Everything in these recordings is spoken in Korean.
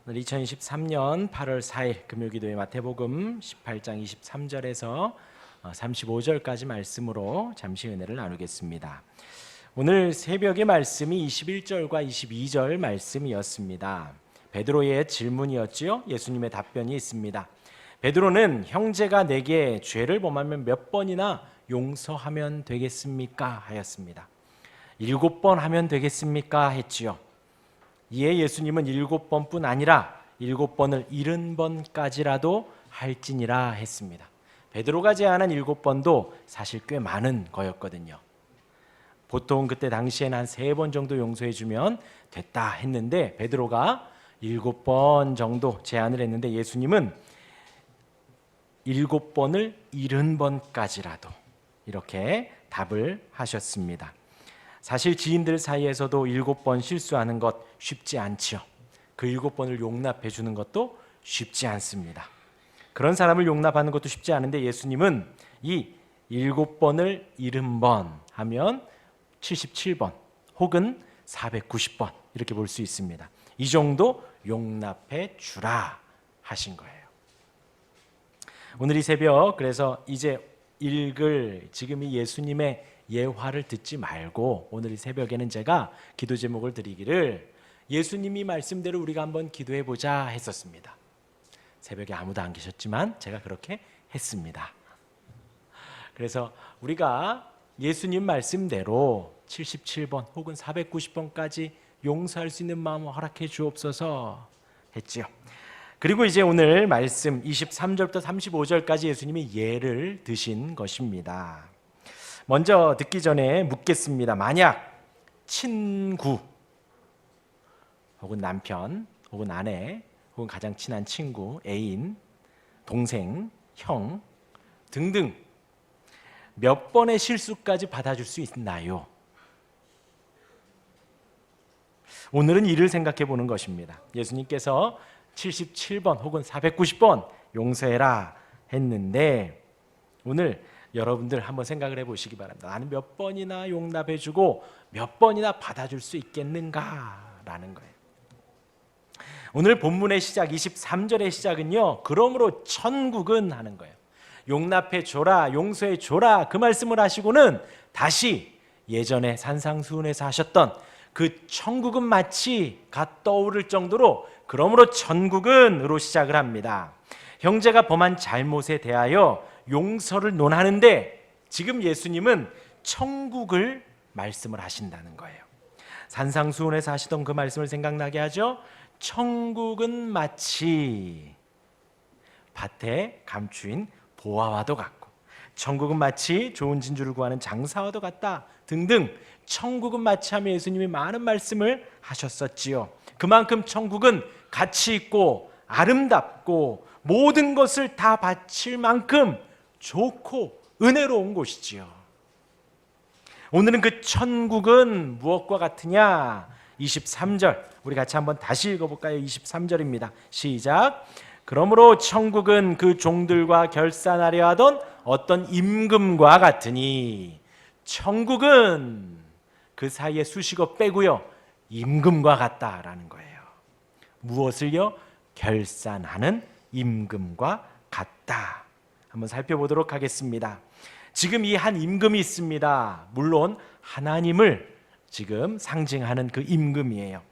오늘 2023년 8월 4일 금요기도의 마태복음 18장 23절에서 35절까지 말씀으로 잠시 은혜를 나누겠습니다. 오늘 새벽의 말씀이 21절과 22절 말씀이었습니다. 베드로의 질문이었지요. 예수님의 답변이 있습니다. 베드로는 형제가 내게 죄를 범하면 몇 번이나 용서하면 되겠습니까? 하였습니다. 7번 하면 되겠습니까? 했지요. 이에 예수님은 7번뿐 아니라 7번을 70번까지라도 할지니라 했습니다. 베드로가 제안한 7번도 사실 꽤 많은 거였거든요. 보통 그때 당시에는 한 3번 정도 용서해 주면 됐다 했는데 베드로가 7번 정도 제안을 했는데 예수님은 7번을 70번까지라도 이렇게 답을 하셨습니다. 사실 지인들 사이에서도 7번 실수하는 것 쉽지 않지요. 그 7번을 용납해 주는 것도 쉽지 않습니다. 그런 사람을 용납하는 것도 쉽지 않은데 예수님은 이 7번을 70번 하면 77번 혹은 490번 이렇게 볼 수 있습니다. 이 정도 용납해 주라 하신 거예요. 오늘 이 새벽 그래서 이제 읽을 지금 이 예수님의 예화를 듣지 말고 오늘 이 새벽에는 제가 기도 제목을 드리기를 예수님이 말씀대로 우리가 한번 기도해 보자 했었습니다. 새벽에 아무도 안 계셨지만 제가 그렇게 했습니다. 그래서 우리가 예수님 말씀대로 77번 혹은 490번까지 용서할 수 있는 마음을 허락해 주옵소서 했지요. 그리고 이제 오늘 말씀 23절부터 35절까지 예수님이 예를 드신 것입니다. 먼저 듣기 전에 묻겠습니다. 만약 친구 혹은 남편 혹은 아내 혹은 가장 친한 친구, 애인, 동생, 형 등등 몇 번의 실수까지 받아줄 수 있나요? 오늘은 이를 생각해 보는 것입니다. 예수님께서 77번 혹은 490번 용서해라 했는데 오늘 여러분들 한번 생각을 해보시기 바랍니다. 나는 몇 번이나 용납해주고 몇 번이나 받아줄 수 있겠는가라는 거예요. 오늘 본문의 시작 23절의 시작은요. 그러므로 천국은 하는 거예요. 용납해줘라 용서해줘라 그 말씀을 하시고는 다시 예전에 산상수훈에서 하셨던 그 천국은 마치가 떠오를 정도로 그러므로 천국은으로 시작을 합니다. 형제가 범한 잘못에 대하여 용서를 논하는데 지금 예수님은 천국을 말씀을 하신다는 거예요. 산상수훈에서 하시던 그 말씀을 생각나게 하죠. 천국은 마치 밭에 감추인 보화와도 같고 천국은 마치 좋은 진주를 구하는 장사와도 같다 등등 천국은 마치 하며 예수님이 많은 말씀을 하셨었지요. 그만큼 천국은 가치 있고 아름답고 모든 것을 다 바칠 만큼 좋고 은혜로운 곳이지요. 오늘은 그 천국은 무엇과 같으냐? 23절 우리 같이 한번 다시 읽어볼까요? 23절입니다. 시작. 그러므로 천국은 그 종들과 결산하려 하던 어떤 임금과 같으니 천국은 그 사이에 수식어 빼고요. 임금과 같다라는 거예요. 무엇을요? 결산하는 임금과 같다. 한번 살펴보도록 하겠습니다. 지금 이 한 임금이 있습니다. 물론 하나님을 지금 상징하는 그 임금이에요.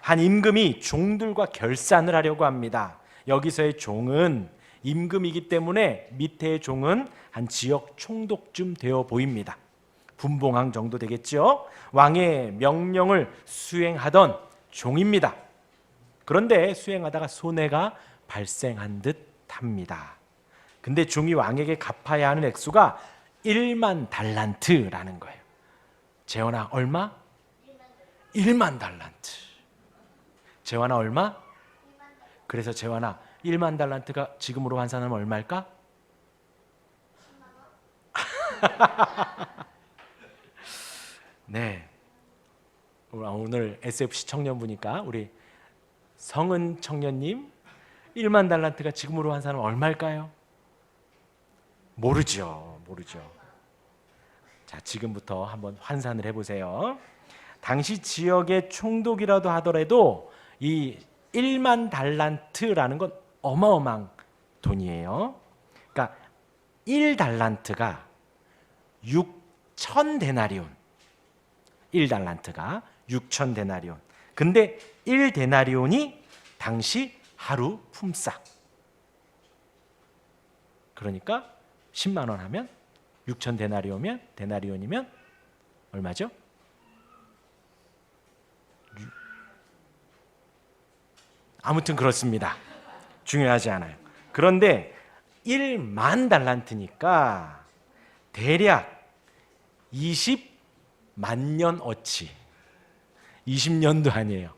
한 임금이 종들과 결산을 하려고 합니다. 여기서의 종은 임금이기 때문에 밑에의 종은 한 지역 총독쯤 되어 보입니다. 분봉왕 정도 되겠죠. 왕의 명령을 수행하던 종입니다. 그런데 수행하다가 손해가 발생한 듯 합니다. 근데 종이 왕에게 갚아야 하는 액수가 1만 달란트라는 거예요. 재원아 얼마? 1만 달란트. 재원아 얼마? 그래서 재원아 1만 달란트가 지금으로 환산하면 얼마일까? 네. 오늘 SFC 청년부니까 우리 성은 청년님 1만 달란트가 지금으로 환산하면 얼마일까요? 모르죠. 자, 지금부터 한번 환산을 해보세요. 당시 지역의 총독이라도 하더라도 이 1만 달란트라는 건 어마어마한 돈이에요. 그러니까 1달란트가 6,000데나리온. 1달란트가 6,000데나리온. 근데 1데나리온이 당시 하루 품삯. 그러니까 10만 원 하면 6,000데나리온이면 얼마죠? 아무튼 그렇습니다. 중요하지 않아요. 그런데 1만 달란트니까 대략 20만 년 어치. 20년도 아니에요.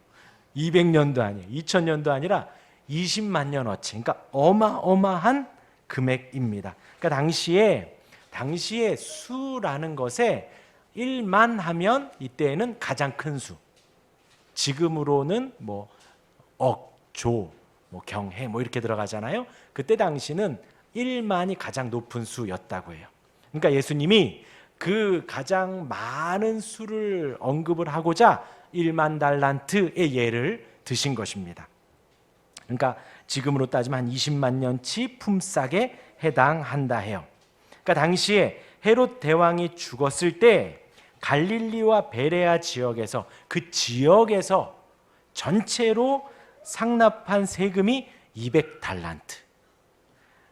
200년도 아니에요. 2000년도 아니라 20만 년 어치. 그러니까 어마어마한 금액입니다. 그러니까 당시에 수라는 것에 1만 하면 이때에는 가장 큰 수. 지금으로는 뭐 억, 조, 뭐 경해 뭐 이렇게 들어가잖아요. 그때 당시는 1만이 가장 높은 수였다고 해요. 그러니까 예수님이 그 가장 많은 수를 언급을 하고자 1만 달란트의 예를 드신 것입니다. 그러니까 지금으로 따지면 한 20만 년치 품삯에 해당한다 해요. 그러니까 당시에 헤롯 대왕이 죽었을 때 갈릴리와 베레아 지역에서 그 지역에서 전체로 상납한 세금이 200달란트.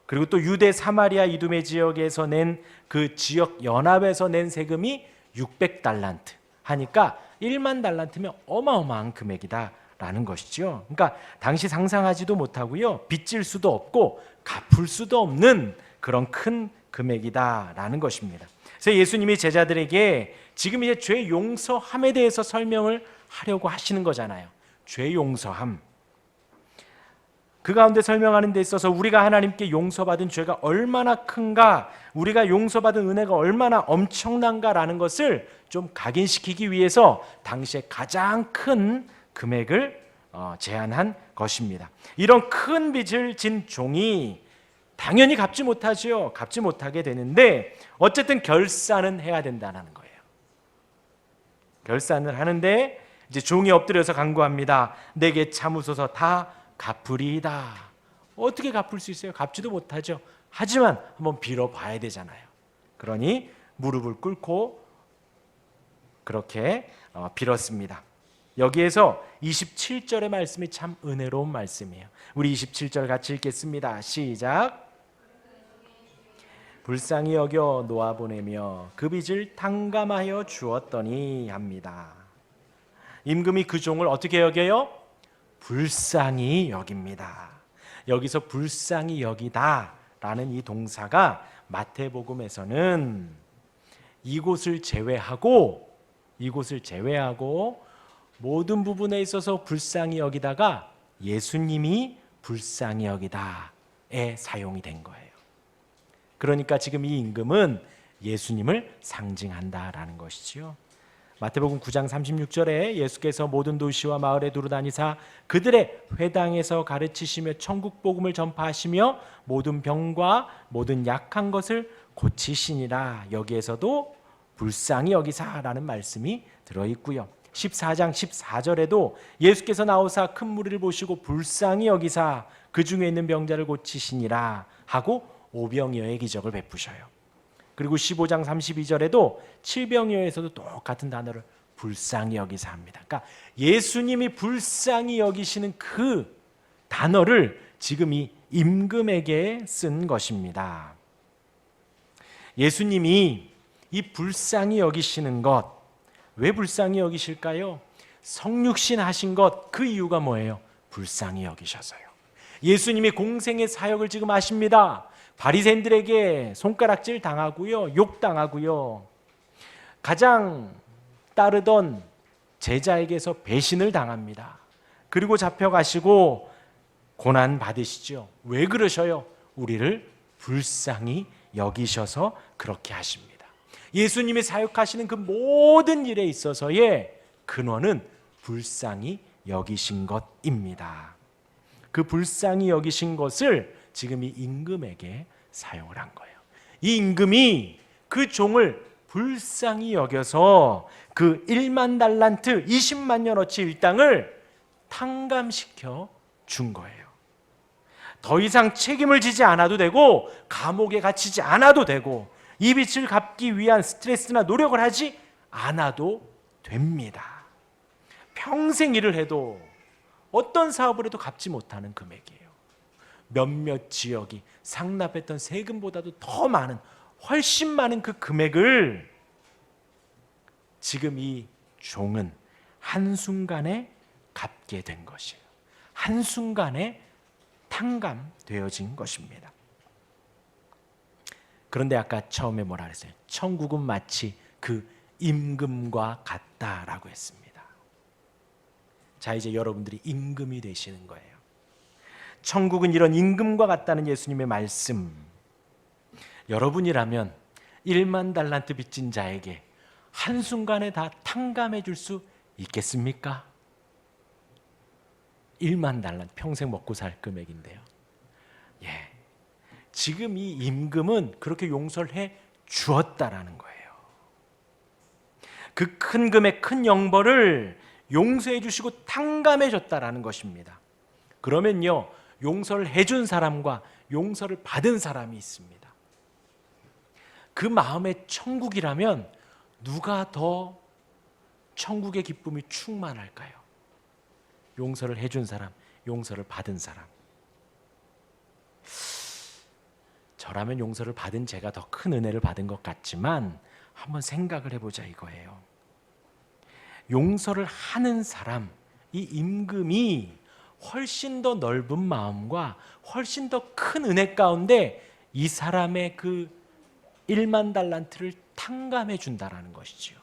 그리고 또 유대 사마리아 이두메 지역에서 낸 그 지역 연합에서 낸 세금이 600달란트 하니까 1만 달란트면 어마어마한 금액이다라는 것이죠. 그러니까 당시 상상하지도 못하고요. 빚질 수도 없고 갚을 수도 없는 그런 큰 금액이다라는 것입니다. 그래서 예수님이 제자들에게 지금 이제 죄 용서함에 대해서 설명을 하려고 하시는 거잖아요. 죄 용서함. 그 가운데 설명하는 데 있어서 우리가 하나님께 용서받은 죄가 얼마나 큰가, 우리가 용서받은 은혜가 얼마나 엄청난가라는 것을 좀 각인시키기 위해서 당시에 가장 큰 금액을 제안한 것입니다. 이런 큰 빚을 진 종이 당연히 갚지 못하지요. 갚지 못하게 되는데 어쨌든 결산은 해야 된다는 거예요. 결산을 하는데 이제 종이 엎드려서 간구합니다. 내게 참으소서, 다 갚으리이다. 어떻게 갚을 수 있어요? 갚지도 못하죠. 하지만 한번 빌어봐야 되잖아요. 그러니 무릎을 꿇고 그렇게 빌었습니다. 여기에서 27절의 말씀이 참 은혜로운 말씀이에요. 우리 27절 같이 읽겠습니다. 시작. 불쌍히 여겨 놓아보내며 그 빚을 탕감하여 주었더니 합니다. 임금이 그 종을 어떻게 여겨요? 불쌍히 여깁니다. 여기서 불쌍히 여기다라는 이 동사가 마태복음에서는 이곳을 제외하고 모든 부분에 있어서 불쌍히 여기다가 예수님이 불쌍히 여기다에 사용이 된 거예요. 그러니까 지금 이 임금은 예수님을 상징한다라는 것이지요. 마태복음 9장 36절에 예수께서 모든 도시와 마을에 두루다니사 그들의 회당에서 가르치시며 천국 복음을 전파하시며 모든 병과 모든 약한 것을 고치시니라. 여기에서도 불쌍히 여기사라는 말씀이 들어있고요. 14장 14절에도 예수께서 나오사 큰 무리를 보시고 불쌍히 여기사 그 중에 있는 병자를 고치시니라 하고 오병이어의 기적을 베푸셔요. 그리고 15장 32절에도 칠병이어에서도 똑같은 단어를 불쌍히 여기사 합니다. 그러니까 예수님이 불쌍히 여기시는 그 단어를 지금 이 임금에게 쓴 것입니다. 예수님이 이 불쌍히 여기시는 것, 왜 불쌍히 여기실까요? 성육신 하신 것, 그 이유가 뭐예요? 불쌍히 여기셔서요. 예수님이 공생의 사역을 지금 하십니다. 바리새인들에게 손가락질 당하고요, 욕 당하고요, 가장 따르던 제자에게서 배신을 당합니다. 그리고 잡혀가시고 고난 받으시죠. 왜 그러셔요? 우리를 불쌍히 여기셔서 그렇게 하십니다. 예수님이 사역하시는 그 모든 일에 있어서의 근원은 불쌍히 여기신 것입니다. 그 불쌍히 여기신 것을 지금 이 임금에게 사용을 한 거예요. 이 임금이 그 종을 불쌍히 여겨서 그 1만 달란트 20만 년어치 일당을 탕감시켜 준 거예요. 더 이상 책임을 지지 않아도 되고 감옥에 갇히지 않아도 되고 이 빚을 갚기 위한 스트레스나 노력을 하지 않아도 됩니다. 평생 일을 해도 어떤 사업을 해도 갚지 못하는 금액이에요. 몇몇 지역이 상납했던 세금보다도 더 많은, 훨씬 많은 그 금액을 지금 이 종은 한순간에 갚게 된 것이에요. 한순간에 탕감되어진 것입니다. 그런데 아까 처음에 뭐라 그랬어요? 천국은 마치 그 임금과 같다라고 했습니다. 자, 이제 여러분들이 임금이 되시는 거예요. 천국은 이런 임금과 같다는 예수님의 말씀, 여러분이라면 1만 달란트 빚진 자에게 한순간에 다 탕감해 줄 수 있겠습니까? 1만 달란트, 평생 먹고 살 금액인데요. 예, 지금 이 임금은 그렇게 용서를 해 주었다라는 거예요. 그 큰 금액, 큰 영벌을 용서해 주시고 탕감해 줬다라는 것입니다. 그러면요, 용서를 해준 사람과 용서를 받은 사람이 있습니다. 그 마음의 천국이라면 누가 더 천국의 기쁨이 충만할까요? 용서를 해준 사람, 용서를 받은 사람. 저라면 용서를 받은 제가 더 큰 은혜를 받은 것 같지만 한번 생각을 해보자 이거예요. 용서를 하는 사람, 이 임금이 훨씬 더 넓은 마음과 훨씬 더 큰 은혜 가운데 이 사람의 그 1만 달란트를 탕감해 준다라는 것이지요.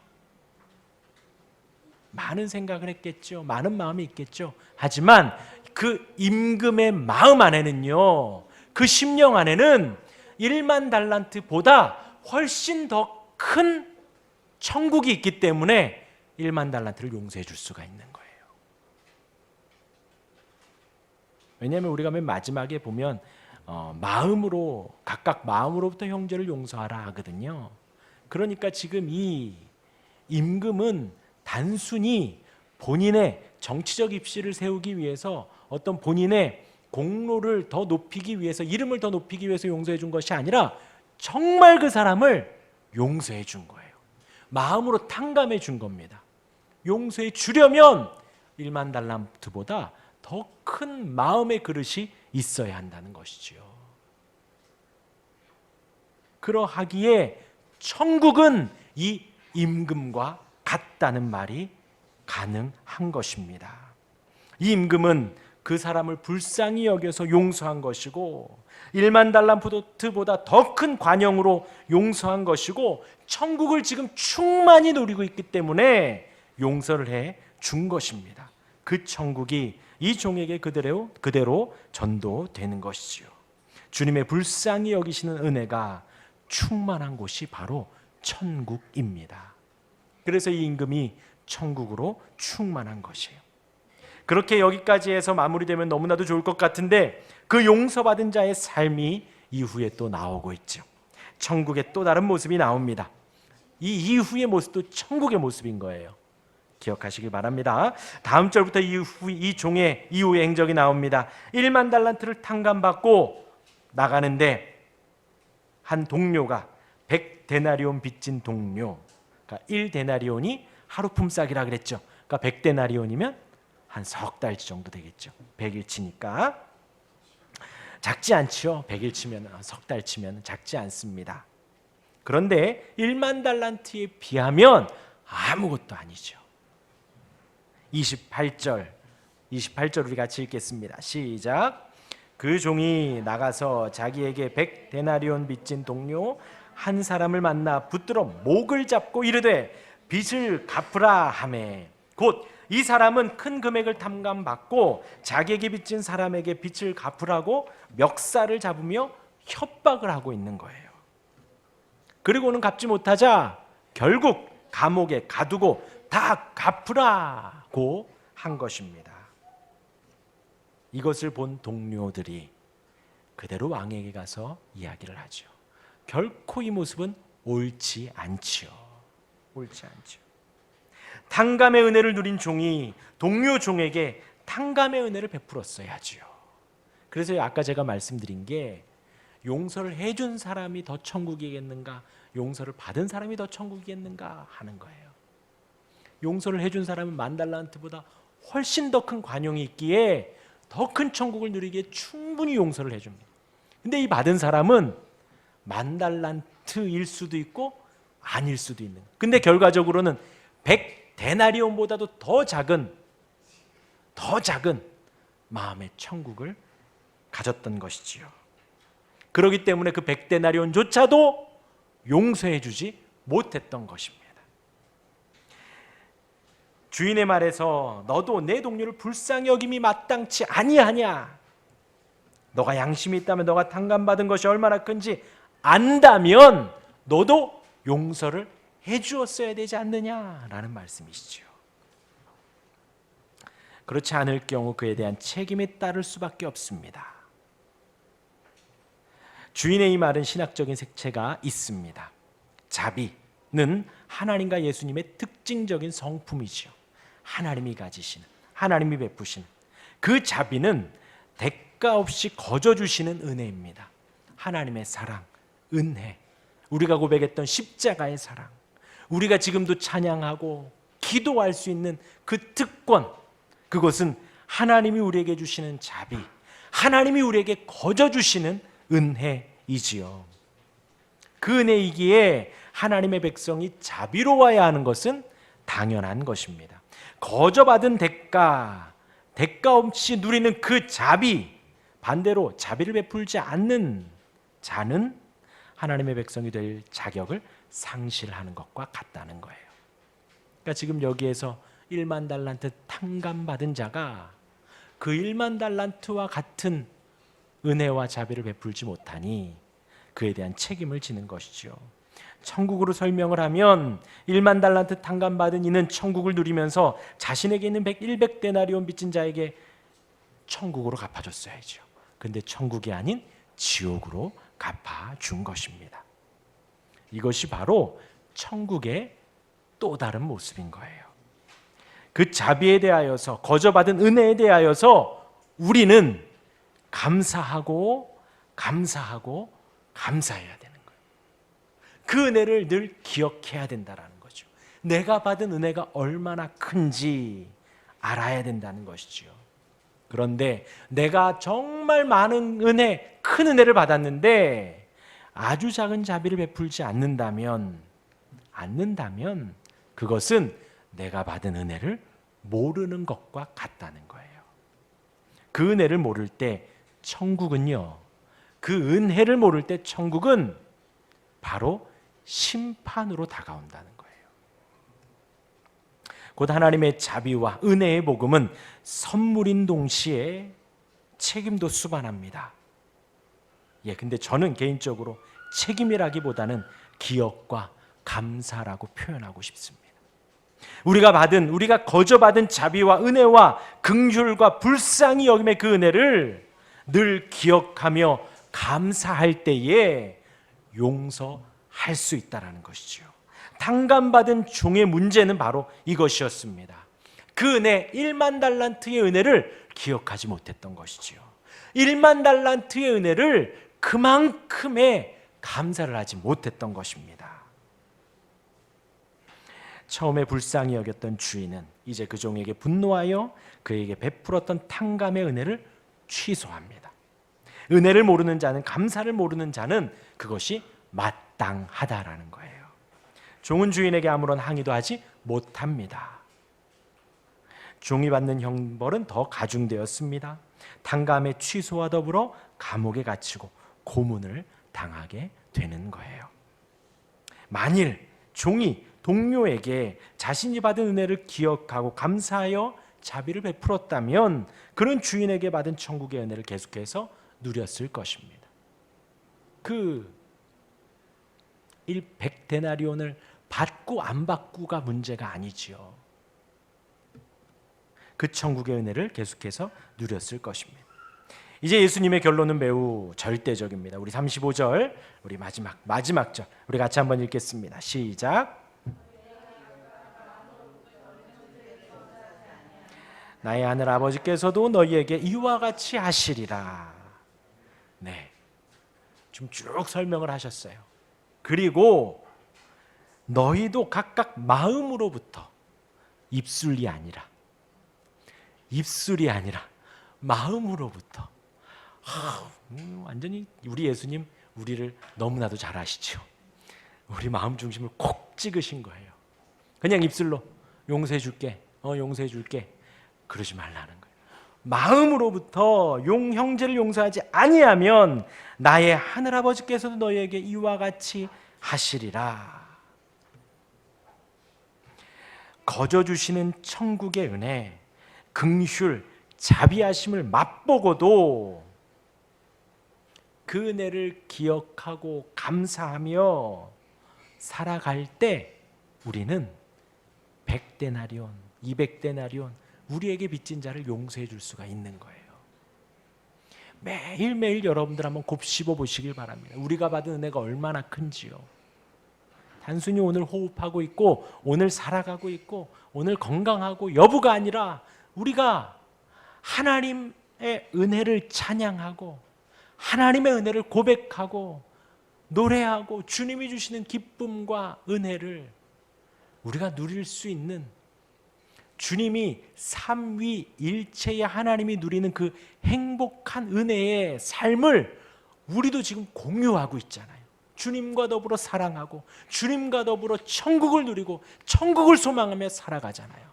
많은 생각을 했겠죠. 많은 마음이 있겠죠. 하지만 그 임금의 마음 안에는요, 그 심령 안에는 1만 달란트보다 훨씬 더 큰 천국이 있기 때문에 1만 달란트를 용서해 줄 수가 있는 거예요. 왜냐하면 우리가 맨 마지막에 보면 마음으로, 각각 마음으로부터 형제를 용서하라 하거든요. 그러니까 지금 이 임금은 단순히 본인의 정치적 입지를 세우기 위해서, 어떤 본인의 공로를 더 높이기 위해서, 이름을 더 높이기 위해서 용서해 준 것이 아니라 정말 그 사람을 용서해 준 거예요. 마음으로 탕감해 준 겁니다. 용서해 주려면 1만 달란트보다 더 큰 마음의 그릇이 있어야 한다는 것이지요. 그러하기에 천국은 이 임금과 같다는 말이 가능한 것입니다. 이 임금은 그 사람을 불쌍히 여겨서 용서한 것이고 1만 달란트보다 더 큰 관용으로 용서한 것이고 천국을 지금 충만히 누리고 있기 때문에 용서를 해 준 것입니다. 그 천국이 이 종에게 그대로 전도되는 것이지요. 주님의 불쌍히 여기시는 은혜가 충만한 곳이 바로 천국입니다. 그래서 이 임금이 천국으로 충만한 것이에요. 그렇게 여기까지 해서 마무리되면 너무나도 좋을 것 같은데 그 용서받은 자의 삶이 이후에 또 나오고 있죠. 천국의 또 다른 모습이 나옵니다. 이 이후의 모습도 천국의 모습인 거예요. 기억하시길 바랍니다. 다음 절부터 이 종의 이후의 행적이 나옵니다. 1만 달란트를 탕감받고 나가는데 한 동료가 100데나리온 빚진 동료, 그러니까 1데나리온이 하루 품삯이라 그랬죠. 그러니까 100데나리온이면 한 석 달치 정도 되겠죠. 100일치니까 작지 않죠. 100일치면, 석 달치면 작지 않습니다. 그런데 1만 달란트에 비하면 아무것도 아니죠. 28절 우리 같이 읽겠습니다. 시작. 그 종이 나가서 자기에게 100데나리온 빚진 동료 한 사람을 만나 붙들어 목을 잡고 이르되 빚을 갚으라 하매 곧 이 사람은 큰 금액을 탕감받고 자기에게 빚진 사람에게 빚을 갚으라고 멱살을 잡으며 협박을 하고 있는 거예요. 그리고는 갚지 못하자 결국 감옥에 가두고 다 갚으라고 한 것입니다. 이것을 본 동료들이 그대로 왕에게 가서 이야기를 하죠. 결코 이 모습은 옳지 않지요. 옳지 않죠. 탕감의 은혜를 누린 종이 동료 종에게 탕감의 은혜를 베풀었어야지요. 그래서 아까 제가 말씀드린 게 용서를 해준 사람이 더 천국이겠는가, 용서를 받은 사람이 더 천국이겠는가 하는 거예요. 용서를 해준 사람은 10,000달란트보다 훨씬 더 큰 관용이 있기에 더 큰 천국을 누리기에 충분히 용서를 해줍니다. 근데 이 받은 사람은 10,000달란트일 수도 있고 아닐 수도 있는, 근데 결과적으로는 100데나리온보다도 더 작은 마음의 천국을 가졌던 것이지요. 그렇기 때문에 그 100데나리온조차도 용서해 주지 못했던 것입니다. 주인의 말에서 너도 내 동료를 불쌍히 여김이 마땅치 아니하냐, 너가 양심이 있다면 너가 탕감받은 것이 얼마나 큰지 안다면 너도 용서를 해 주었어야 되지 않느냐라는 말씀이시죠. 그렇지 않을 경우 그에 대한 책임이 따를 수밖에 없습니다. 주인의 이 말은 신학적인 색채가 있습니다. 자비는 하나님과 예수님의 특징적인 성품이죠. 하나님이 가지시는, 하나님이 베푸시는 그 자비는 대가 없이 거저 주시는 은혜입니다. 하나님의 사랑, 은혜, 우리가 고백했던 십자가의 사랑, 우리가 지금도 찬양하고 기도할 수 있는 그 특권, 그것은 하나님이 우리에게 주시는 자비, 하나님이 우리에게 거저 주시는 은혜이지요. 그 은혜이기에 하나님의 백성이 자비로워야 하는 것은 당연한 것입니다. 거저 받은 대가 없이 누리는 그 자비, 반대로 자비를 베풀지 않는 자는 하나님의 백성이 될 자격을 상실하는 것과 같다는 거예요. 그러니까 지금 여기에서 10,000달란트 탕감받은 자가 그 10,000달란트와 같은 은혜와 자비를 베풀지 못하니 그에 대한 책임을 지는 것이죠. 천국으로 설명을 하면 10,000달란트 탕감받은 이는 천국을 누리면서 자신에게 있는 100데나리온 빚진 자에게 천국으로 갚아줬어야죠. 근데 천국이 아닌 지옥으로 갚아준 것입니다. 이것이 바로 천국의 또 다른 모습인 거예요. 그 자비에 대하여서, 거저받은 은혜에 대하여서 우리는 감사해야 되는 거예요. 그 은혜를 늘 기억해야 된다는 거죠. 내가 받은 은혜가 얼마나 큰지 알아야 된다는 것이죠. 그런데 내가 정말 많은 은혜, 큰 은혜를 받았는데 아주 작은 자비를 베풀지 않는다면 그것은 내가 받은 은혜를 모르는 것과 같다는 거예요. 그 은혜를 모를 때 천국은요, 그 은혜를 모를 때 천국은 바로 심판으로 다가온다는 거예요. 곧 하나님의 자비와 은혜의 복음은 선물인 동시에 책임도 수반합니다. 근데 저는 개인적으로 책임이라기보다는 기억과 감사라고 표현하고 싶습니다. 우리가 거저 받은 자비와 은혜와 긍휼과 불쌍히 여김의 그 은혜를 늘 기억하며 감사할 때에 용서할 수 있다는 것이죠. 탕감받은 종의 문제는 바로 이것이었습니다. 그 은혜, 10,000달란트의 은혜를 기억하지 못했던 것이죠. 10,000달란트의 은혜를 그만큼의 감사를 하지 못했던 것입니다. 처음에 불쌍히 여겼던 주인은 이제 그 종에게 분노하여 그에게 베풀었던 탕감의 은혜를 취소합니다. 은혜를 모르는 자는, 감사를 모르는 자는 그것이 마땅하다라는 거예요. 종은 주인에게 아무런 항의도 하지 못합니다. 종이 받는 형벌은 더 가중되었습니다. 탕감의 취소와 더불어 감옥에 갇히고 고문을 당하게 되는 거예요. 만일 종이 동료에게 자신이 받은 은혜를 기억하고 감사하여 자비를 베풀었다면 그런 주인에게 받은 천국의 은혜를 계속해서 누렸을 것입니다. 그 100데나리온을 받고 안 받고가 문제가 아니지요. 그 천국의 은혜를 계속해서 누렸을 것입니다. 이제 예수님의 결론은 매우 절대적입니다. 우리 35절, 우리 마지막 절, 우리 같이 한번 읽겠습니다. 시작. 나의 하늘 아버지께서도 너희에게 이와 같이 하시리라. 네, 좀 쭉 설명을 하셨어요. 그리고 너희도 각각 마음으로부터 입술이 아니라 마음으로부터. 완전히 우리 예수님 우리를 너무나도 잘 아시죠. 우리 마음 중심을 콕 찍으신 거예요. 그냥 입술로 용서해 줄게, 용서해 줄게, 그러지 말라는 거예요. 마음으로부터 형제를 용서하지 아니하면 나의 하늘아버지께서도 너희에게 이와 같이 하시리라. 거저 주시는 천국의 은혜, 긍휼, 자비하심을 맛보고도 그 은혜를 기억하고 감사하며 살아갈 때 우리는 100데나리온, 200데나리온 우리에게 빚진 자를 용서해 줄 수가 있는 거예요. 매일매일 여러분들 한번 곱씹어 보시길 바랍니다. 우리가 받은 은혜가 얼마나 큰지요. 단순히 오늘 호흡하고 있고 오늘 살아가고 있고 오늘 건강하고 여부가 아니라 우리가 하나님의 은혜를 찬양하고 하나님의 은혜를 고백하고 노래하고 주님이 주시는 기쁨과 은혜를 우리가 누릴 수 있는, 주님이 삼위일체의 하나님이 누리는 그 행복한 은혜의 삶을 우리도 지금 공유하고 있잖아요. 주님과 더불어 사랑하고 주님과 더불어 천국을 누리고 천국을 소망하며 살아가잖아요.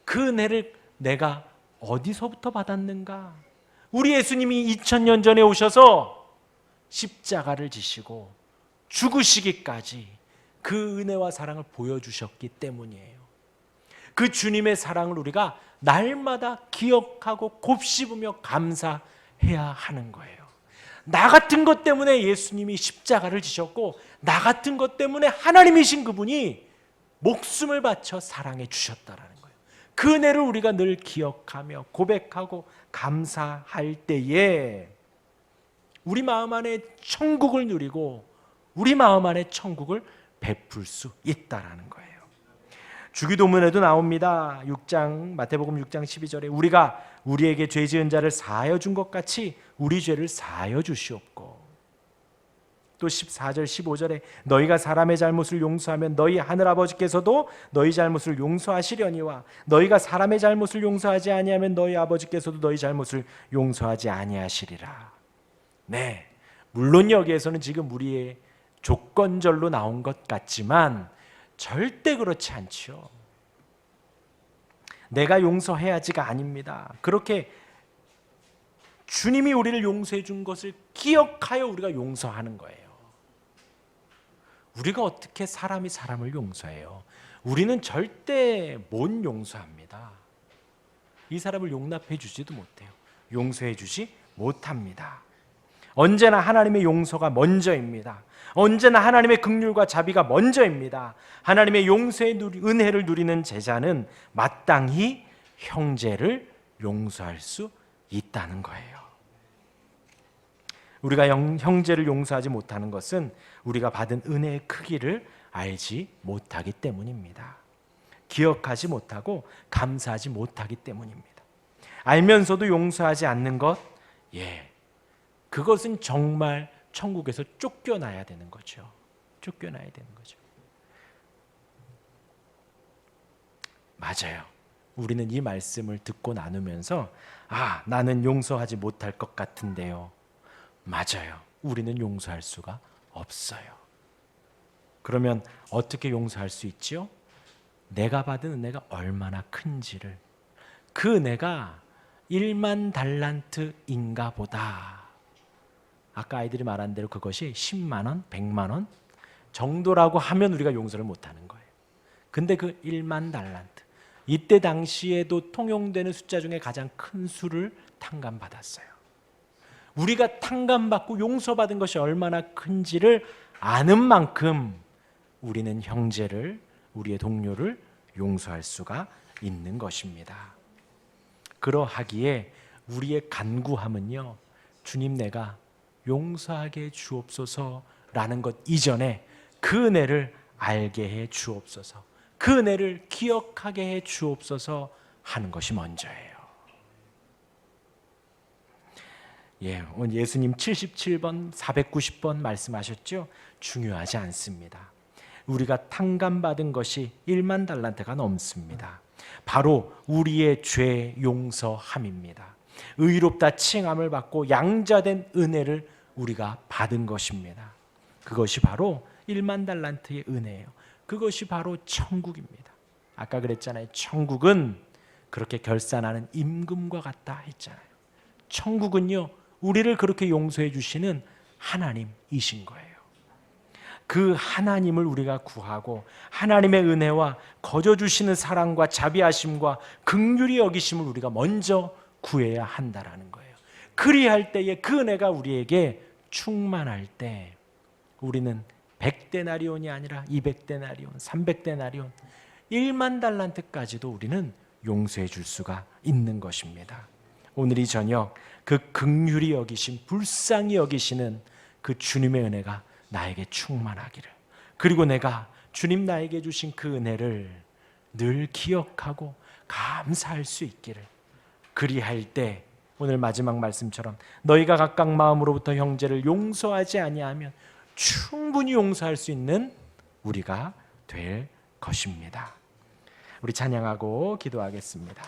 그 은혜를 내가 어디서부터 받았는가? 우리 예수님이 2000년 전에 오셔서 십자가를 지시고 죽으시기까지 그 은혜와 사랑을 보여주셨기 때문이에요. 그 주님의 사랑을 우리가 날마다 기억하고 곱씹으며 감사해야 하는 거예요. 나 같은 것 때문에 예수님이 십자가를 지셨고 나 같은 것 때문에 하나님이신 그분이 목숨을 바쳐 사랑해 주셨다라는 거예요. 그 은혜를 우리가 늘 기억하며 고백하고 감사할 때에 우리 마음 안에 천국을 누리고 우리 마음 안에 천국을 베풀 수 있다라는 거예요. 주기도문에도 나옵니다. 6장 마태복음 6장 12절에 우리가 우리에게 죄 지은 자를 사하여 준 것 같이 우리 죄를 사하여 주시옵고, 또 14절 15절에 너희가 사람의 잘못을 용서하면 너희 하늘아버지께서도 너희 잘못을 용서하시려니와 너희가 사람의 잘못을 용서하지 아니하면 너희 아버지께서도 너희 잘못을 용서하지 아니하시리라. 네, 물론 여기에서는 지금 우리의 조건절로 나온 것 같지만 절대 그렇지 않죠. 내가 용서해야지가 아닙니다. 그렇게 주님이 우리를 용서해 준 것을 기억하여 우리가 용서하는 거예요. 우리가 어떻게 사람이 사람을 용서해요? 우리는 절대 못 용서합니다. 이 사람을 용납해 주지도 못해요. 용서해 주지 못합니다. 언제나 하나님의 용서가 먼저입니다. 언제나 하나님의 긍휼과 자비가 먼저입니다. 하나님의 용서의 은혜를 누리는 제자는 마땅히 형제를 용서할 수 있다는 거예요. 우리가 형제를 용서하지 못하는 것은 우리가 받은 은혜의 크기를 알지 못하기 때문입니다. 기억하지 못하고 감사하지 못하기 때문입니다. 알면서도 용서하지 않는 것, 그것은 정말 천국에서 쫓겨나야 되는 거죠. 쫓겨나야 되는 거죠. 맞아요. 우리는 이 말씀을 듣고 나누면서 나는 용서하지 못할 것 같은데요. 맞아요. 우리는 용서할 수가 없어요. 그러면 어떻게 용서할 수 있죠? 내가 받은 은혜가 얼마나 큰지를, 그 은혜가 1만 달란트인가 보다. 아까 아이들이 말한 대로 그것이 10만 원, 100만 원 정도라고 하면 우리가 용서를 못하는 거예요. 근데 그 1만 달란트, 이때 당시에도 통용되는 숫자 중에 가장 큰 수를 탕감받았어요. 우리가 탕감받고 용서받은 것이 얼마나 큰지를 아는 만큼 우리는 형제를, 우리의 동료를 용서할 수가 있는 것입니다. 그러하기에 우리의 간구함은요, 주님 내가 용서하게 해 주옵소서라는 것 이전에 그 은혜를 알게 해 주옵소서, 그 은혜를 기억하게 해 주옵소서 하는 것이 먼저예요. 오늘 예수님 77번, 490번 말씀하셨죠? 중요하지 않습니다. 우리가 탕감받은 것이 1만 달란트가 넘습니다. 바로 우리의 죄 용서함입니다. 의롭다 칭함을 받고 양자된 은혜를 우리가 받은 것입니다. 그것이 바로 1만 달란트의 은혜예요. 그것이 바로 천국입니다. 아까 그랬잖아요. 천국은 그렇게 결산하는 임금과 같다 했잖아요. 천국은요, 우리를 그렇게 용서해 주시는 하나님이신 거예요. 그 하나님을 우리가 구하고 하나님의 은혜와 거저 주시는 사랑과 자비하심과 긍휼히 여기심을 우리가 먼저 구해야 한다라는 거예요. 그리할 때에 그 은혜가 우리에게 충만할 때 우리는 100데나리온이 아니라 200데나리온, 300데나리온, 1만 달란트까지도 우리는 용서해 줄 수가 있는 것입니다. 오늘 이 저녁 그 긍휼히 여기심, 불쌍히 여기시는 그 주님의 은혜가 나에게 충만하기를, 그리고 내가 주님 나에게 주신 그 은혜를 늘 기억하고 감사할 수 있기를, 그리할 때 오늘 마지막 말씀처럼 너희가 각각 마음으로부터 형제를 용서하지 아니하면 충분히 용서할 수 있는 우리가 될 것입니다. 우리 찬양하고 기도하겠습니다.